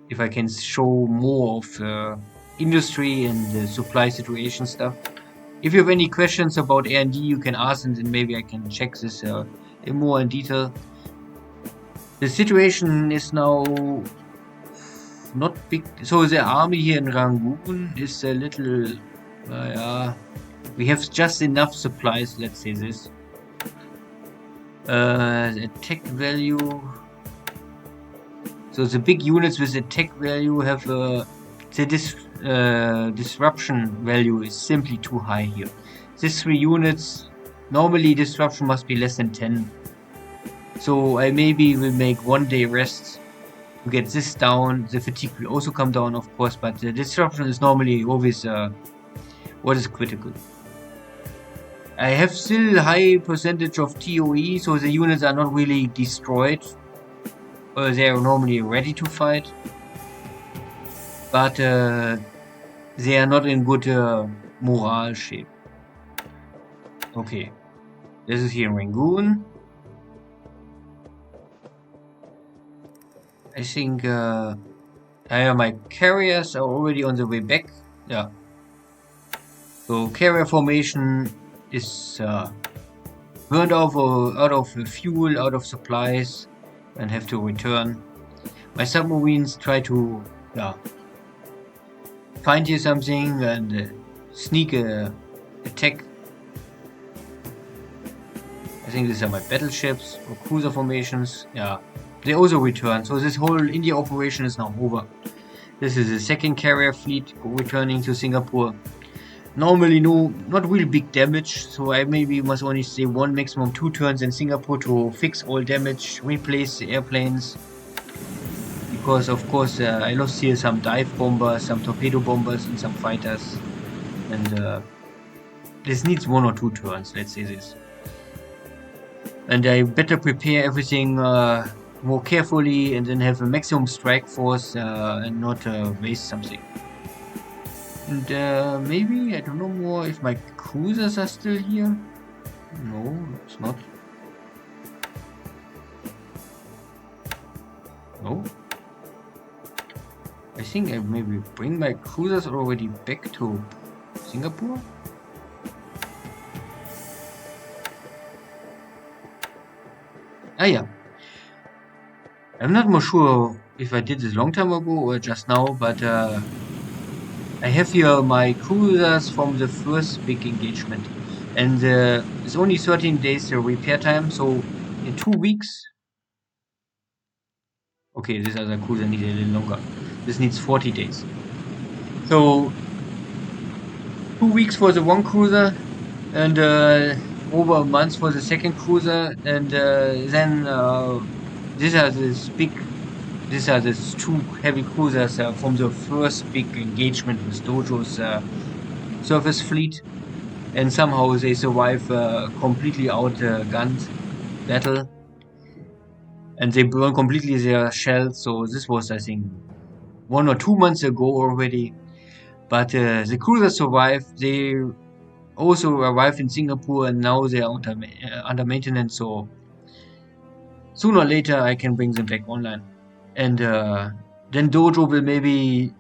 if I can show more of the industry and the supply situation stuff. If you have any questions about R&D, you can ask, and then maybe I can check this in more in detail. The situation is now not big. So the army here in Rangoon is a little, we have just enough supplies, let's say this. The attack value. So the big units with attack value have the disruption value is simply too high here. These 3 units, normally disruption must be less than 10. So I maybe will make 1 day rest to get this down. The fatigue will also come down, of course, but the disruption is normally always what is critical. I have still high percentage of TOE, so the units are not really destroyed. They are normally ready to fight, but they are not in good morale shape. Okay, this is here in Rangoon. I think my carriers are already on the way back. Yeah. So carrier formation is burned out of fuel, out of supplies, and have to return. My submarines try to find here something and sneak attack. I think these are my battleships or cruiser formations. Yeah, they also return. So this whole India operation is now over. This is the second carrier fleet returning to Singapore. Normally not really big damage, so I maybe must only stay 1, maximum 2 turns in Singapore to fix all damage, replace the airplanes. Because of course I lost here some dive bombers, some torpedo bombers and some fighters. And this needs 1 or 2 turns, let's say this. And I better prepare everything more carefully and then have a maximum strike force and not waste something. And maybe, I don't know more if my cruisers are still here. No, it's not. No. I think I maybe bring my cruisers already back to Singapore. Ah yeah. I'm not more sure if I did this long time ago or just now, but I I have here my cruisers from the first big engagement, and it's only 13 days repair time, so in 2 weeks. Okay, this other cruiser needs a little longer. This needs 40 days. So 2 weeks for the one cruiser, and over a month for the second cruiser, and then these are this big. These are the two heavy cruisers from the first big engagement with Dojo's surface fleet, and somehow they survive completely outgunned battle, and they burn completely their shells. So this was, I think, 1 or 2 months ago already. But the cruisers survived. They also arrived in Singapore, and now they are under maintenance. So sooner or later, I can bring them back online, and then Dojo will maybe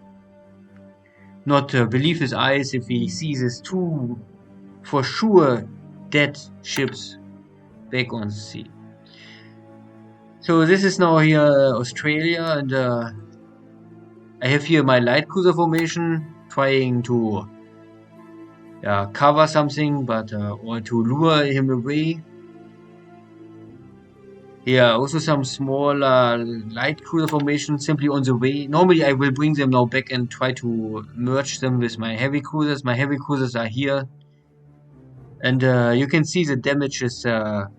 not believe his eyes if he sees his two for sure dead ships back on the sea. So this is now here Australia, and I have here my light cruiser formation trying to cover something, but or to lure him away. Here also some smaller light cruiser formation simply on the way. Normally I will bring them now back and try to merge them with my heavy cruisers. My heavy cruisers are here, and you can see the damage is at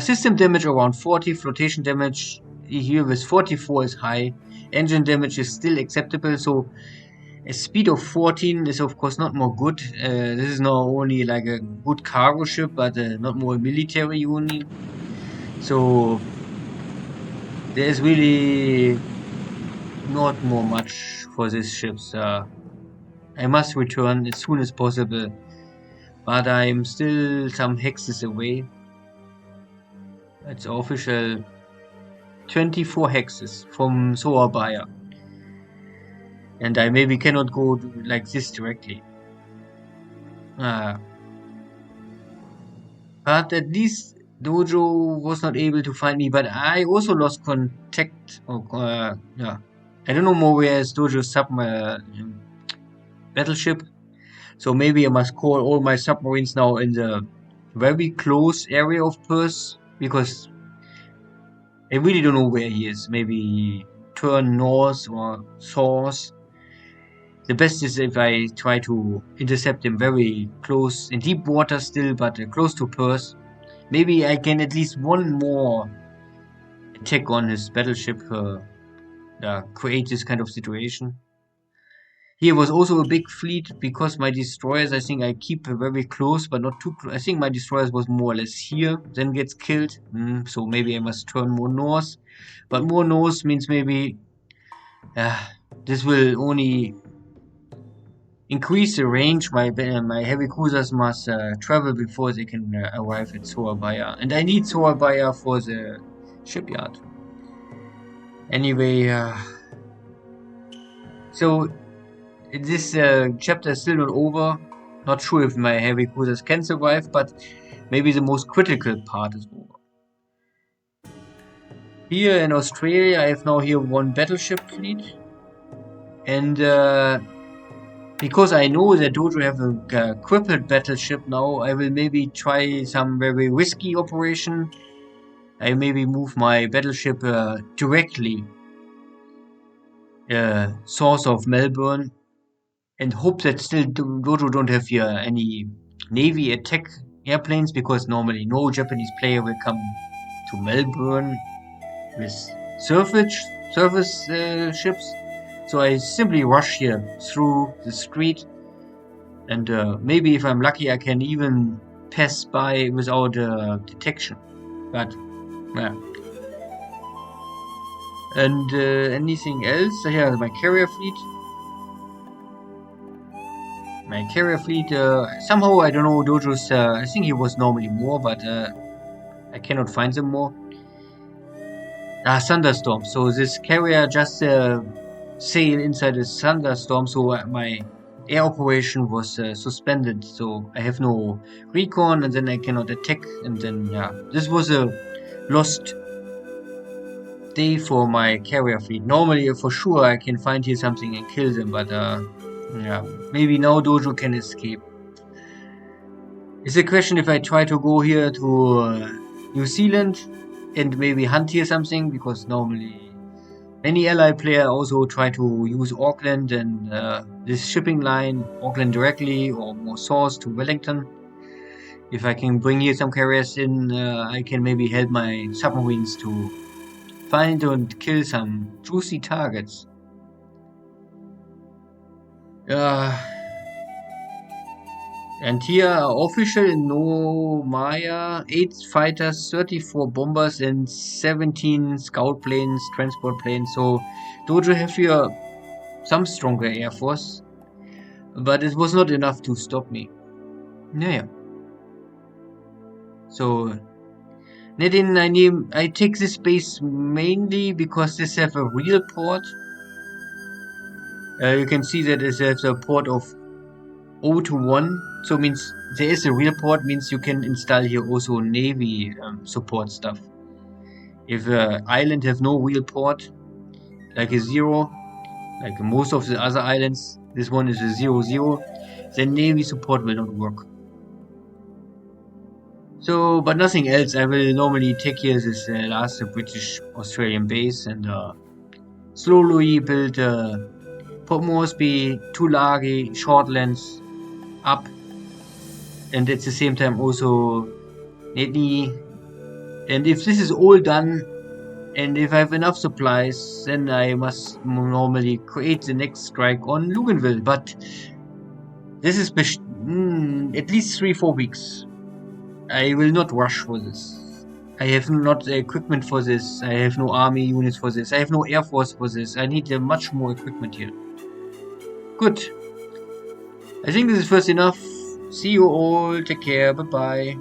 system damage around 40, flotation damage here with 44 is high, engine damage is still acceptable, so a speed of 14 is of course not more good. This is not only like a good cargo ship, but not more a military unit, so there's really not more much for these ships. I must return as soon as possible, but I'm still some hexes away. It's official 24 hexes from Surabaya, and I maybe cannot go like this directly. But at least Dojo was not able to find me, but I also lost contact. Yeah, I don't know more where is Dojo's battleship, so maybe I must call all my submarines now in the very close area of Perth, because I really don't know where he is. Maybe turn north or south. The best is if I try to intercept him very close, in deep water still, but close to Perth. Maybe I can at least one more attack on his battleship create this kind of situation. Here was also a big fleet, because my destroyers, I think I keep very close, but not too close. I think my destroyers was more or less here, then gets killed. So maybe I must turn more north. But more north means maybe this will only increase the range. My heavy cruisers must travel before they can arrive at Surabaya. And I need Surabaya for the shipyard. Anyway, so this chapter is still not over. Not sure if my heavy cruisers can survive, but maybe the most critical part is over. Here in Australia, I have now here one battleship fleet, and because I know that Dojo have a crippled battleship now, I will maybe try some very risky operation. I maybe move my battleship directly south of Melbourne, and hope that still Dojo don't have here any Navy attack airplanes, because normally no Japanese player will come to Melbourne with surface ships. So I simply rush here through the street, and maybe if I'm lucky I can even pass by without detection. But yeah. And anything else? Here, my carrier fleet. My carrier fleet, somehow, I don't know, Dojo's, I think he was normally more, but I cannot find them more. Thunderstorm. So this carrier just sailed inside a thunderstorm, so my air operation was suspended. So I have no recon, and then I cannot attack, and then, yeah. This was a lost day for my carrier fleet. Normally, for sure, I can find here something and kill them, but yeah, maybe now Dojo can escape. It's a question if I try to go here to New Zealand and maybe hunt here something, because normally many ally player also try to use Auckland and this shipping line, Auckland directly or more source to Wellington. If I can bring here some carriers in, I can maybe help my submarines to find and kill some juicy targets. And here official in Naya, 8 fighters, 34 bombers and 17 scout planes, transport planes. So Dojo have here some stronger air force, but it was not enough to stop me. Naja. So Nedin, I take this base mainly because this have a real port. You can see that it has a port of 0 to 1, so means there is a real port, means you can install here also Navy support stuff. If island have no real port, like a 0, like most of the other islands, this one is a 0-0, then Navy support will not work. So, but nothing else. I will normally take here this last British Australian base and slowly build Port Moresby, Tulagi, Shortlands up, and at the same time also Nedney. And if this is all done, and if I have enough supplies, then I must normally create the next strike on Luganville. But this is at least 3-4 weeks. I will not rush for this. I have not the equipment for this. I have no army units for this. I have no air force for this. I need much more equipment here. Good. I think this is first enough. See you all. Take care. Bye-bye.